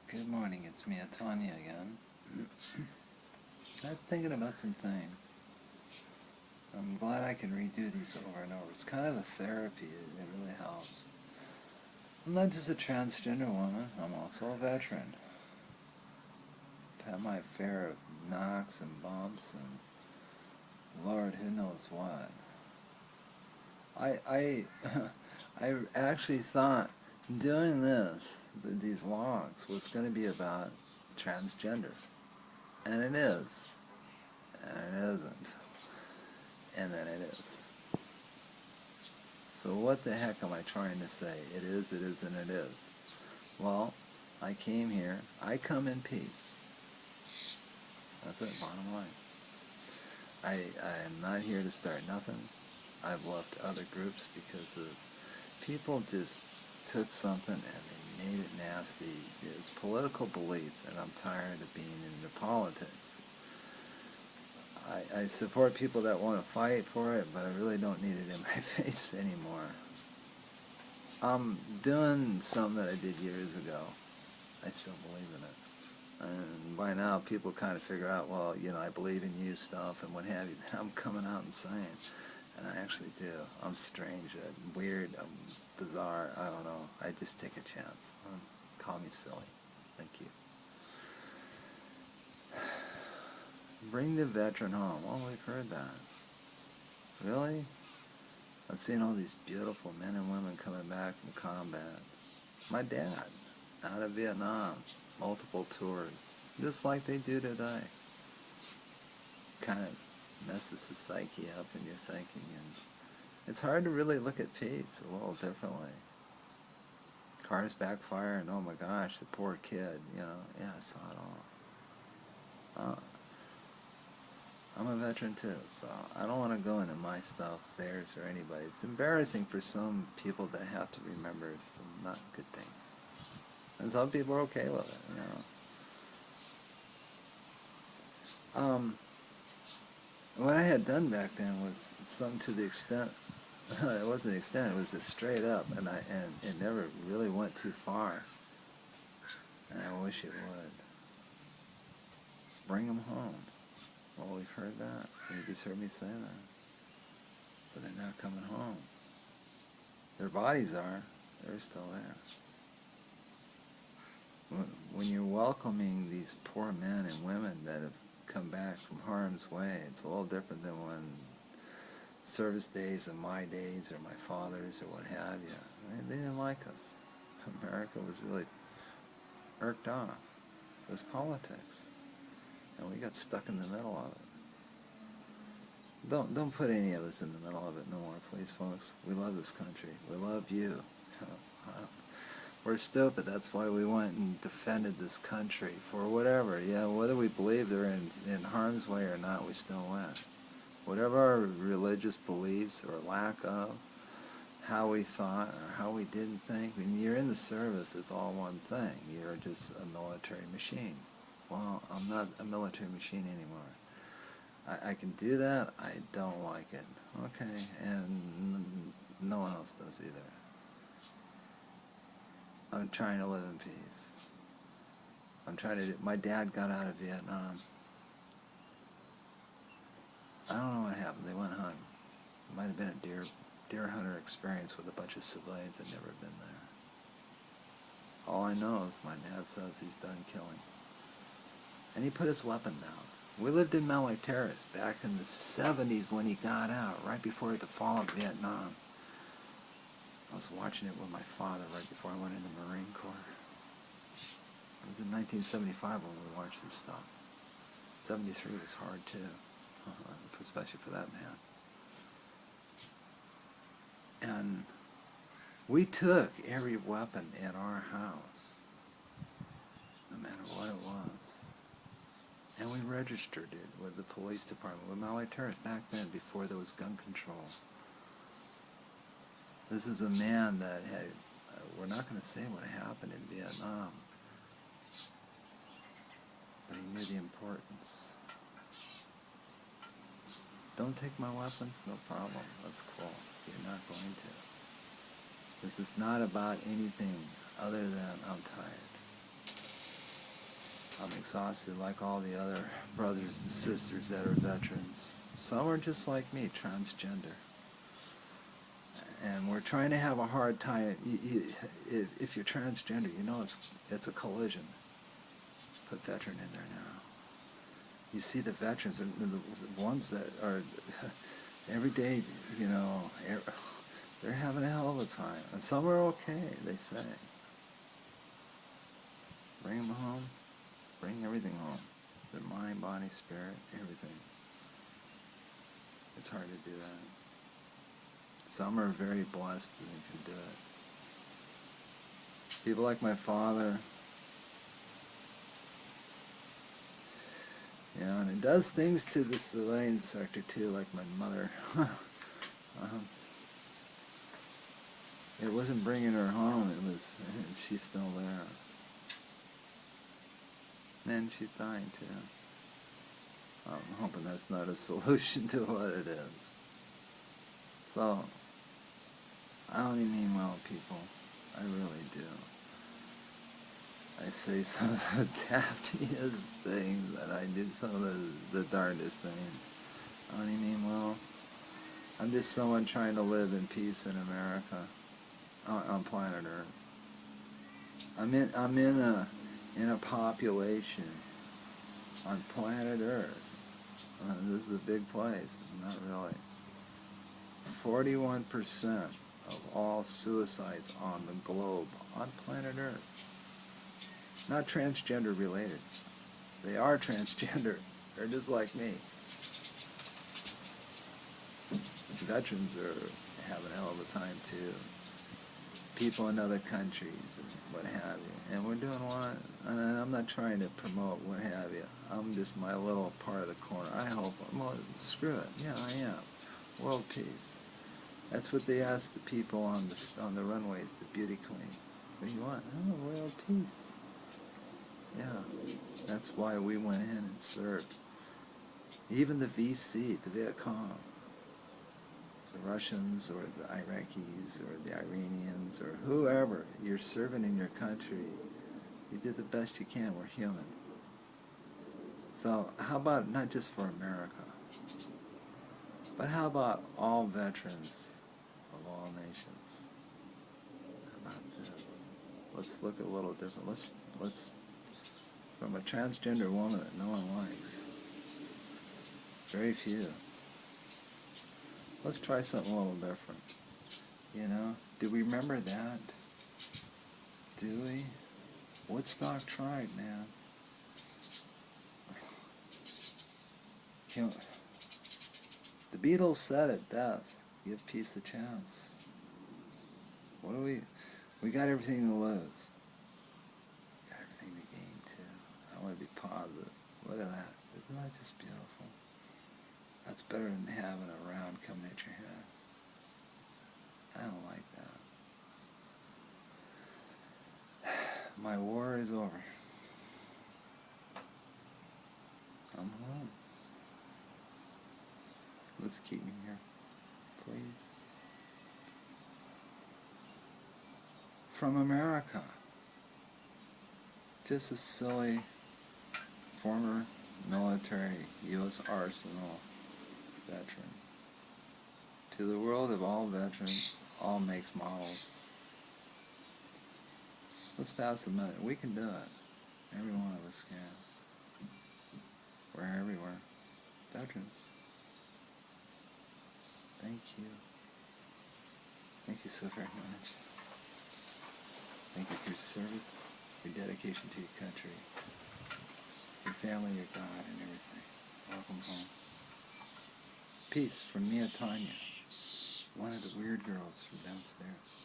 Good morning, it's MiaTanya again. I'm thinking about some things. I'm glad I can redo these over and over. It's kind of a therapy, it really helps. I'm not just a transgender woman, I'm also a veteran. I've had my fair of knocks and bumps and Lord, who knows what. I I actually thought doing these logs, was going to be about transgender. And it is. And it isn't. And then it is. So what the heck am I trying to say? It is, and it is. Well, I came here. I come in peace. That's it, bottom line. I am not here to start nothing. I've left other groups because of people just took something and they made it nasty. It's political beliefs, and I'm tired of being into politics. I support people that want to fight for it, but I really don't need it in my face anymore. I'm doing something that I did years ago. I still believe in it. And by now people kind of figure out, well, I believe in you stuff and what have you. Then I'm coming out and saying, and I actually do. I'm strange, I'm weird, I'm bizarre, I don't know. I just take a chance. Call me silly. Thank you. Bring the veteran home. Oh, we've heard that. Really? I've seen all these beautiful men and women coming back from combat. My dad, out of Vietnam, multiple tours, just like they do today. Kind of messes the psyche up in your thinking, and it's hard to really look at peace a little differently. Cars backfire, and oh my gosh, the poor kid, yeah, I saw it all. I'm a veteran too, so I don't want to go into my stuff, theirs, or anybody. It's embarrassing for some people that have to remember some not good things. And some people are okay with it, What I had done back then was something to the extent, it wasn't the extent, it was just straight up, and it never really went too far. And I wish it would. Bring them home. Well, we've heard that. You just heard me say that. But they're not coming home. Their bodies are. They're still there. When you're welcoming these poor men and women that have come back from harm's way, it's a little different than when service days of my days or my father's or what have you. They didn't like us. America was really irked off. It was politics. And we got stuck in the middle of it. Don't put any of us in the middle of it no more, please, folks. We love this country. We love you. We're stupid. That's why we went and defended this country for whatever. Yeah, whether we believe they're in harm's way or not, we still went. Whatever our religious beliefs or lack of, how we thought or how we didn't think, when you're in the service, it's all one thing. You're just a military machine. Well, I'm not a military machine anymore. I can do that. I don't like it. Okay, and no one else does either. I'm trying to live in peace. My dad got out of Vietnam. I don't know what happened. They went home. It might have been a deer hunter experience with a bunch of civilians that never been there. All I know is my dad says he's done killing. And he put his weapon down. We lived in Maui Terrace back in the 70s when he got out, right before the fall of Vietnam. I was watching it with my father right before I went in the Marine Corps. It was in 1975 when we watched this stuff. 73 was hard too, especially for that man. And we took every weapon in our house, no matter what it was. And we registered it with the police department, with Maui Terrace back then, before there was gun control. This is a man that had, we're not going to say what happened in Vietnam, but he knew the importance. Don't take my weapons? No problem. That's cool. You're not going to. This is not about anything other than I'm tired. I'm exhausted like all the other brothers and sisters that are veterans. Some are just like me, transgender. And we're trying to have a hard time. If you're transgender, you know it's a collision. Put veteran in there now. You see the veterans, the ones that are every day, you know, they're having a hell of a time. And some are okay, they say. Bring them home. Bring everything home. Their mind, body, spirit, everything. It's hard to do that. Some are very blessed and they can do it. People like my father, you know, and it does things to the civilian sector too, like my mother. It wasn't bringing her home, it was, she's still there. And she's dying too. I'm hoping that's not a solution to what it is. So, I only mean well, people. I really do. I say some of the daftiest things, and I do some of the darndest things. I only mean well. I'm just someone trying to live in peace in America, on planet Earth. I'm in a population on planet Earth. This is a big place. Not really. 41% of all suicides on the globe on planet Earth. Not transgender related. They are transgender. They're just like me. Veterans are having a hell of a time too. People in other countries and what have you. And we're doing what? And I'm not trying to promote what have you. I'm just my little part of the corner. I hope, well, screw it. Yeah, I am. World peace. That's what they ask the people on the runways, the beauty queens. What do you want? Oh, world peace. Yeah, that's why we went in and served. Even the VC, the Viet Cong, the Russians or the Iraqis or the Iranians or whoever you're serving in your country, you did the best you can. We're human. So how about not just for America, but how about all veterans of all nations? How about this? Let's look a little different. Let's from a transgender woman that no one likes. Very few. Let's try something a little different. You know? Do we remember that? Do we? Woodstock tried, man. The Beatles said it best. Give peace a chance. What do we got everything to lose. Got everything to gain too. I want to be positive. Look at that. Isn't that just beautiful? That's better than having a round coming at your head. I don't like that. My war is over. I'm home. Let's keep me here, please. From America. Just a silly former military U.S. Arsenal veteran. To the world of all veterans, all makes, models. Let's pass a minute. We can do it. Every one of us can. We're everywhere. Veterans. Thank you. Thank you so very much. Thank you for your service, your dedication to your country, your family, your God, and everything. Welcome home. Peace from MiaTanya, one of the weird girls from downstairs.